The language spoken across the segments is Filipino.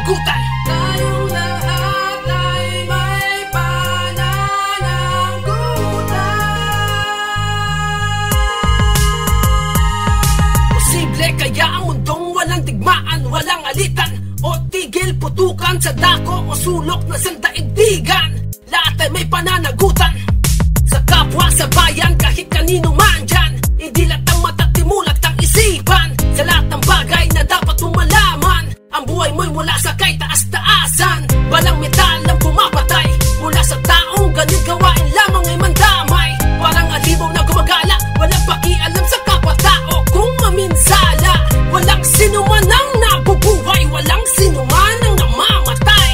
pananagutan. Tayong lahat ay may pananagutan. Posible kaya ang mundong walang digmaan, walang alitan o tigil putukan sa dako o sulok na sandaigdigan. Lahat ay may pananagutan sa kapwa, sa bayan, kahit kanino man dyan. Idilat ang mata, timulat ang isipan sa lahat ng bagay na dapat mong malaman. Ang buhay mo'y mula sa kay taas-taasan. Walang metal ang pumapatay mula sa taong ganit gawain lamang ay mandamay. Parang alibaw na gumagala, walang pakialam sa kapwa-tao kung maminsala. Walang sinuman ang nabubuhay, walang sinuman ang namamatay.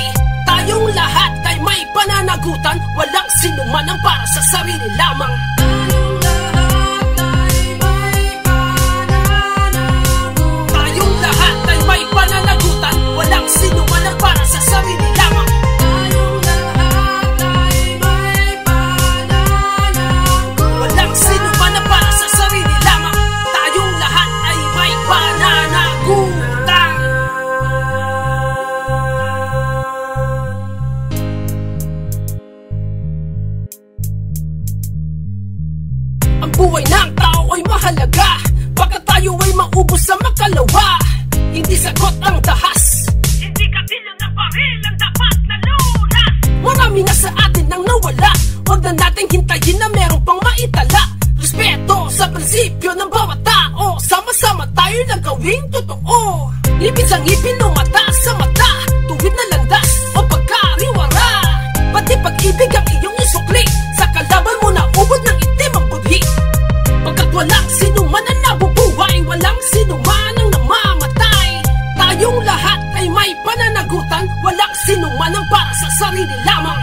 Tayong lahat ay may pananagutan, walang sinuman ang para sa sarili lamang. Tayong lahat ay may pananagutan, walang sinuman ang para sa sarili lamang. Walang sinuman ang para sa sarili lamang. Tayong lahat ay may pananagutan. Ang buhay ng tao ay mahalaga, baka tayo ay maubos sa makalawa. Hindi sagot ang dahas, hindi kabilang ng baril ang dapat na lunas. Marami na sa atin nang nawala, huwag na nating hintayin na meron pang maitala. Respeto sa prinsipyo ng bawat tao, sama-sama tayo lang gawing totoo. Ngipin sa ngipin o mata sa mata, tuwid na landas o pagkariwara. Pati pag-ibig ang iyong isukli, sa kalaban mo na ubod ng itim ang budhi. Pagkat walang sinuman ang nabubuhay, walang sinuman ang namamatay. Tayong lahat ay may pananagutan, walang sinuman ang para sa sarili lamang.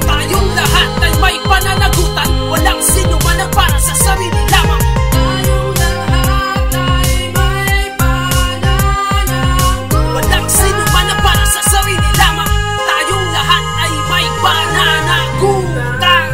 Tayong lahat ay may pananagutan, walang sinuman ang para sa sarili lamang. Walang sinuman ang para sa sarili lamang. Tayong lahat ay may pananagutan.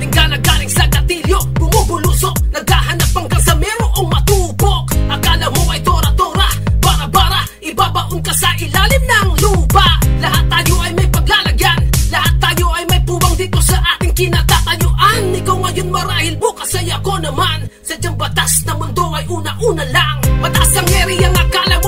Tingga na galing sa gatilyo, bumubulusok, naghahanap hanggang sa merong matupok. Akala mo ay tora-tora, bara-bara, ibabaon ka sa ilalim ng lupa. Lahat tayo ay may paglalagyan, lahat tayo ay may puwang dito sa ating kinatatayuan. Ikaw ngayon marahil, bukas ay ako naman. Sadyang batas na mundo ay una-una lang. Mataas ang eri ang akala